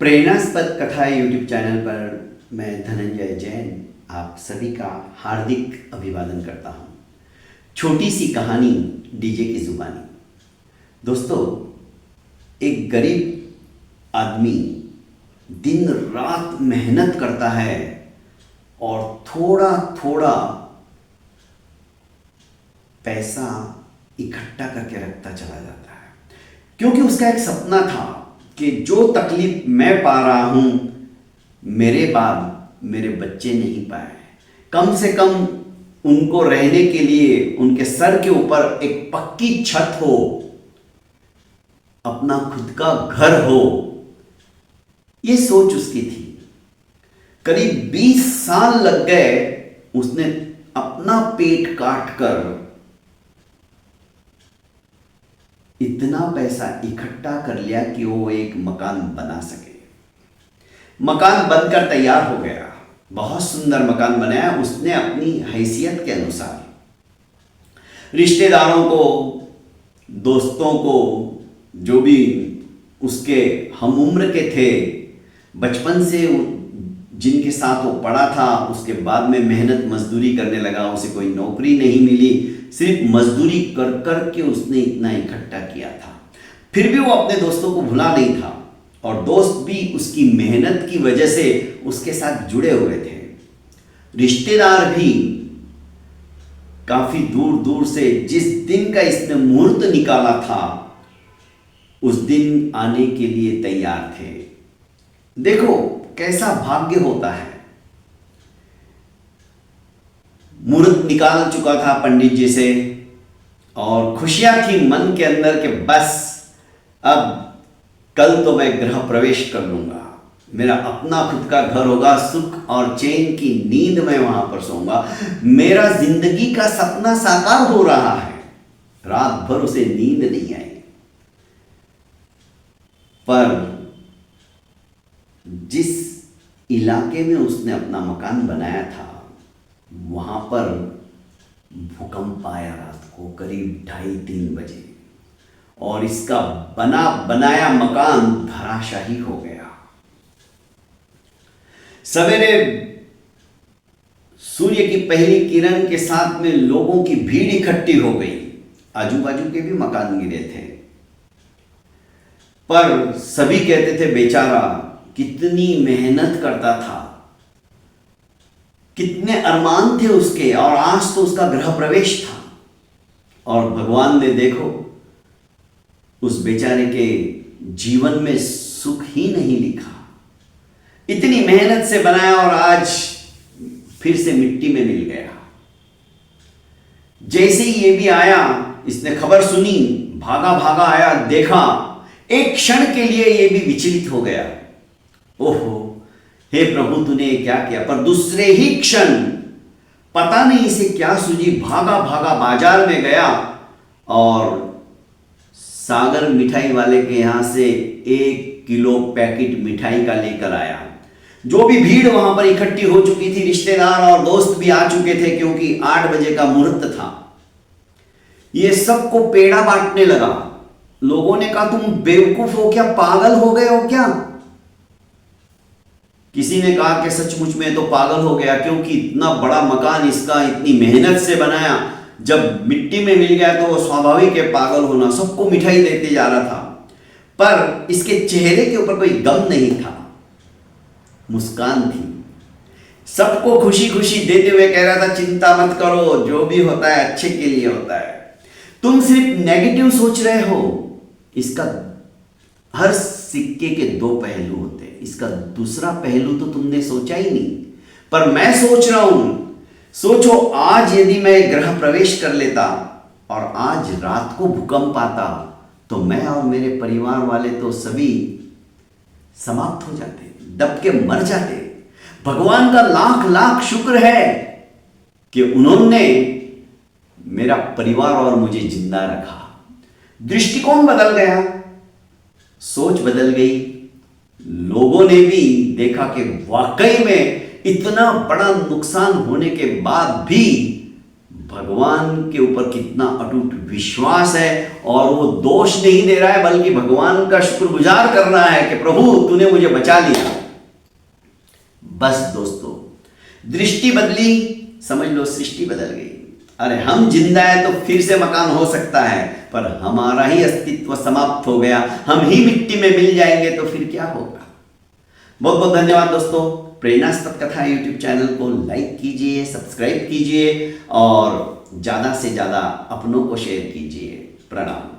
प्रेरणास्पद कथा YouTube channel पर मैं धनंजय जैन आप सभी का हार्दिक अभिवादन करता हूँ। छोटी सी कहानी डीजे की जुबानी। दोस्तों, एक गरीब आदमी दिन रात मेहनत करता है और थोड़ा थोड़ा पैसा इकट्ठा करके रखता चला जाता है, क्योंकि उसका एक सपना था कि जो तकलीफ मैं पा रहा हूं मेरे बाद मेरे बच्चे नहीं पाए। कम से कम उनको रहने के लिए उनके सर के ऊपर एक पक्की छत हो, अपना खुद का घर हो, ये सोच उसकी थी। करीब 20 साल लग गए उसने अपना पेट काट कर इतना पैसा इकट्ठा कर लिया कि वो एक मकान बना सके। मकान बनकर तैयार हो गया, बहुत सुंदर मकान बनाया उसने अपनी हैसियत के अनुसार। रिश्तेदारों को, दोस्तों को, जो भी उसके हम उम्र के थे, बचपन से जिनके साथ वो पढ़ा था, उसके बाद में मेहनत मजदूरी करने लगा, उसे कोई नौकरी नहीं मिली, सिर्फ मजदूरी कर कर के उसने इतना इकट्ठा किया था। फिर भी वो अपने दोस्तों को भुला नहीं था और दोस्त भी उसकी मेहनत की वजह से उसके साथ जुड़े हुए थे। रिश्तेदार भी काफी दूर दूर से जिस दिन का इसने मुहूर्त निकाला था उस दिन आने के लिए तैयार थे। देखो कैसा भाग्य होता है। मुहूर्त निकाल चुका था पंडित जी से और खुशियां थी मन के अंदर के बस अब कल तो मैं गृह प्रवेश कर लूंगा, मेरा अपना खुद का घर होगा, सुख और चैन की नींद में वहां पर सोऊंगा, मेरा जिंदगी का सपना साकार हो रहा है। रात भर उसे नींद नहीं आई, पर जिस इलाके में उसने अपना मकान बनाया था वहां पर भूकंप आया रात को करीब 2:30-3 बजे और इसका बना बनाया मकान धराशाही हो गया। सवेरे सूर्य की पहली किरण के साथ में लोगों की भीड़ इकट्ठी हो गई। आजू बाजू के भी मकान गिरे थे, पर सभी कहते थे बेचारा कितनी मेहनत करता था, कितने अरमान थे उसके, और आज तो उसका गृह प्रवेश था और भगवान ने देखो उस बेचारे के जीवन में सुख ही नहीं लिखा। इतनी मेहनत से बनाया और आज फिर से मिट्टी में मिल गया। जैसे ही ये भी आया, इसने खबर सुनी, भागा भागा आया, देखा, एक क्षण के लिए ये भी विचलित हो गया। ओहो, हे प्रभु तूने क्या किया। पर दूसरे ही क्षण पता नहीं इसे क्या सूझी, भागा भागा बाजार में गया और सागर मिठाई वाले के यहां से 1 किलो पैकेट मिठाई का लेकर आया। जो भी भीड़ वहां पर इकट्ठी हो चुकी थी, रिश्तेदार और दोस्त भी आ चुके थे क्योंकि 8 बजे का मुहूर्त था। ये सबको पेड़ा बांटने लगा। लोगों ने कहा तुम बेवकूफ हो क्या, पागल हो गए हो क्या। किसी ने कहा कि सचमुच में तो पागल हो गया, क्योंकि इतना बड़ा मकान इसका इतनी मेहनत से बनाया, जब मिट्टी में मिल गया तो वो स्वाभाविक है पागल होना। सबको मिठाई देते जा रहा था, पर इसके चेहरे के ऊपर कोई गम नहीं था, मुस्कान थी। सबको खुशी खुशी देते हुए कह रहा था चिंता मत करो, जो भी होता है अच्छे के लिए होता है, तुम सिर्फ नेगेटिव सोच रहे हो। इसका हर सिक्के के 2 पहलू होते हैं, इसका दूसरा पहलू तो तुमने सोचा ही नहीं, पर मैं सोच रहा हूं। सोचो आज यदि मैं गृह प्रवेश कर लेता और आज रात को भूकंप आता तो मैं और मेरे परिवार वाले तो सभी समाप्त हो जाते, दब के मर जाते। भगवान का लाख लाख शुक्र है कि उन्होंने मेरा परिवार और मुझे जिंदा रखा। दृष्टिकोण बदल गया, सोच बदल गई। लोगों ने भी देखा कि वाकई में इतना बड़ा नुकसान होने के बाद भी भगवान के ऊपर कितना अटूट विश्वास है और वो दोष नहीं दे रहा है बल्कि भगवान का शुक्रगुजार कर रहा है कि प्रभु तूने मुझे बचा लिया। बस दोस्तों, दृष्टि बदली, समझ लो सृष्टि बदल गई। अरे हम जिंदा है तो फिर से मकान हो सकता है, पर हमारा ही अस्तित्व समाप्त हो गया, हम ही मिट्टी में मिल जाएंगे तो फिर क्या होगा। बहुत बहुत धन्यवाद दोस्तों। प्रेरणास्पद कथा यूट्यूब चैनल को लाइक कीजिए, सब्सक्राइब कीजिए और ज़्यादा से ज़्यादा अपनों को शेयर कीजिए। प्रणाम।